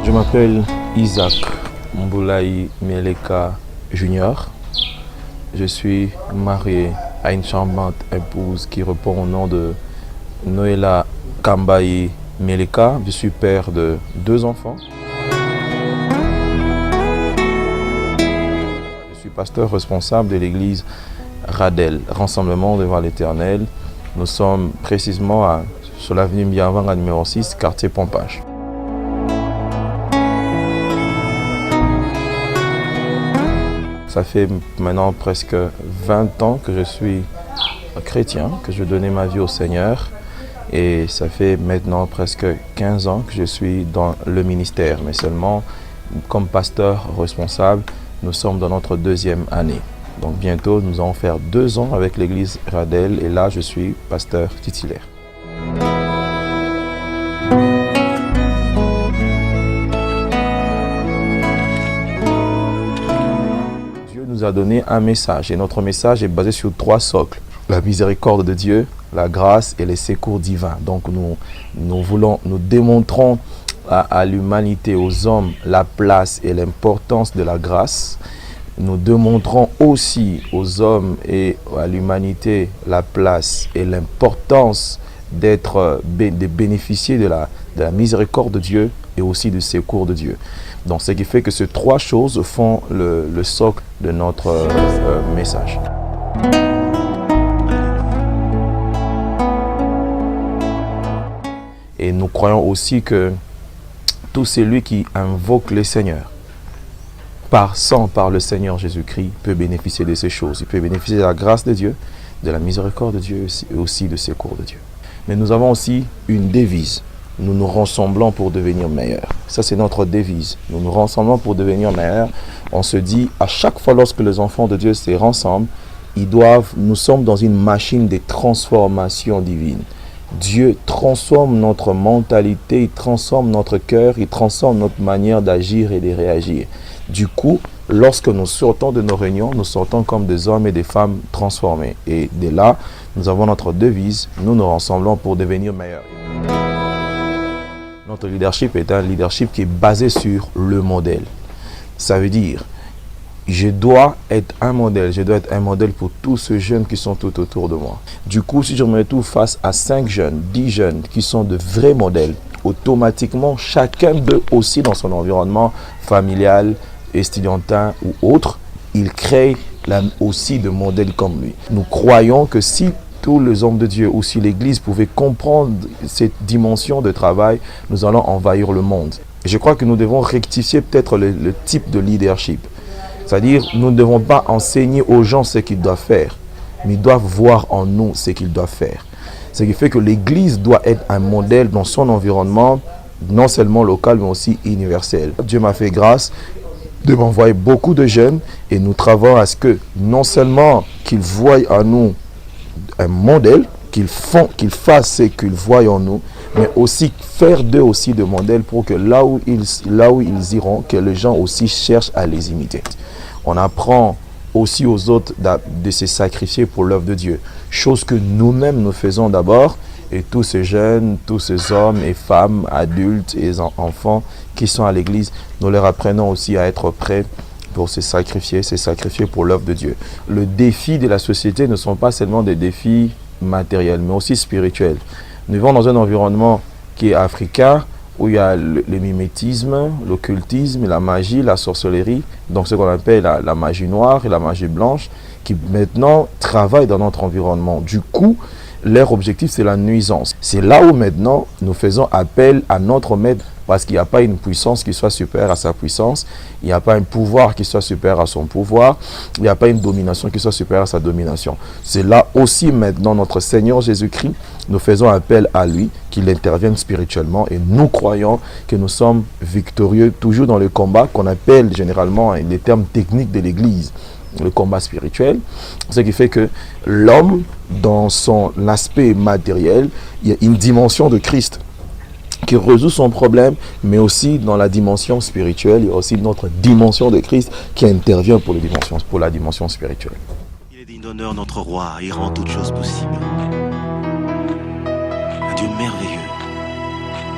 Je m'appelle Isaac Mboulaye Mieleka Junior. Je suis marié à une charmante épouse qui répond au nom de Noéla Kambaye Mieleka. Je suis père de 2 enfants. Je suis pasteur responsable de l'église Radel, Rassemblement devant l'Éternel. Nous sommes précisément sur l'avenue Mbiavanga numéro 6, quartier Pompage. Ça fait maintenant presque 20 ans que je suis chrétien, que je donnais ma vie au Seigneur. Et ça fait maintenant presque 15 ans que je suis dans le ministère. Mais seulement comme pasteur responsable, nous sommes dans notre 2e année. Donc bientôt, nous allons faire 2 ans avec l'église Radel. Et là, je suis pasteur titulaire. Nous a donné un message et notre message est basé sur 3 socles: la miséricorde de Dieu, la grâce et les secours divins. Donc nous démontrons à l'humanité, aux hommes, la place et l'importance de la grâce. Nous démontrons aussi aux hommes et à l'humanité la place et l'importance de bénéficier de la miséricorde de Dieu et aussi du secours de Dieu. Donc, ce qui fait que ces 3 choses font le socle de notre message. Et nous croyons aussi que tout celui qui invoque le Seigneur, passant par le Seigneur Jésus-Christ, peut bénéficier de ces choses. Il peut bénéficier de la grâce de Dieu, de la miséricorde de Dieu et aussi du secours de Dieu. Mais nous avons aussi une devise. Nous nous rassemblons pour devenir meilleurs. Ça, c'est notre devise. Nous nous rassemblons pour devenir meilleurs. On se dit, à chaque fois lorsque les enfants de Dieu se rassemblent, nous sommes dans une machine de transformation divine. Dieu transforme notre mentalité, il transforme notre cœur, il transforme notre manière d'agir et de réagir. Du coup, lorsque nous sortons de nos réunions, nous sortons comme des hommes et des femmes transformés. Et de là, nous avons notre devise, nous nous rassemblons pour devenir meilleurs. Notre leadership est un leadership qui est basé sur le modèle. Ça veut dire, je dois être un modèle pour tous ces jeunes qui sont tout autour de moi. Du coup, si je me retrouve face à 5 jeunes, 10 jeunes qui sont de vrais modèles, automatiquement, chacun d'eux aussi dans son environnement familial, estudiantin ou autre, il crée aussi de modèles comme lui. Nous croyons que si tous les hommes de Dieu, ou si l'Église pouvait comprendre cette dimension de travail, nous allons envahir le monde. Et je crois que nous devons rectifier peut-être le type de leadership. C'est-à-dire, nous ne devons pas enseigner aux gens ce qu'ils doivent faire, mais ils doivent voir en nous ce qu'ils doivent faire. Ce qui fait que l'Église doit être un modèle dans son environnement, non seulement local, mais aussi universel. Dieu m'a fait grâce de m'envoyer beaucoup de jeunes et nous travaillons à ce que non seulement qu'ils voient en nous un modèle, qu'ils fassent ce qu'ils voient en nous, mais aussi faire d'eux aussi des modèles pour que là où ils iront, que les gens aussi cherchent à les imiter. On apprend aussi aux autres de se sacrifier pour l'œuvre de Dieu, chose que nous-mêmes nous faisons d'abord, et tous ces jeunes, tous ces hommes et femmes, adultes et enfants qui sont à l'église, nous leur apprenons aussi à être prêts pour se sacrifier pour l'œuvre de Dieu. Le défi de la société ne sont pas seulement des défis matériels, mais aussi spirituels. Nous vivons dans un environnement qui est africain, où il y a le mimétisme, l'occultisme, la magie, la sorcellerie, donc ce qu'on appelle la magie noire et la magie blanche, qui maintenant travaillent dans notre environnement. Du coup, leur objectif, c'est la nuisance. C'est là où maintenant, nous faisons appel à notre maître, parce qu'il n'y a pas une puissance qui soit supérieure à sa puissance, il n'y a pas un pouvoir qui soit supérieur à son pouvoir, il n'y a pas une domination qui soit supérieure à sa domination. C'est là aussi maintenant notre Seigneur Jésus-Christ, nous faisons appel à lui, qu'il intervienne spirituellement et nous croyons que nous sommes victorieux toujours dans le combat qu'on appelle généralement les termes techniques de l'Église, le combat spirituel, ce qui fait que l'homme, dans son aspect matériel, il y a une dimension de Christ qui résout son problème, mais aussi dans la dimension spirituelle, il y a aussi notre dimension de Christ qui intervient pour la dimension spirituelle. Il est digne d'honneur notre roi, il rend toutes choses possibles. Un Dieu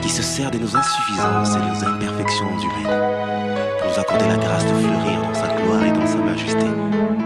qui se sert de nos insuffisances et de nos imperfections humaines pour nous accorder la grâce de fleurir dans sa gloire et dans sa majesté.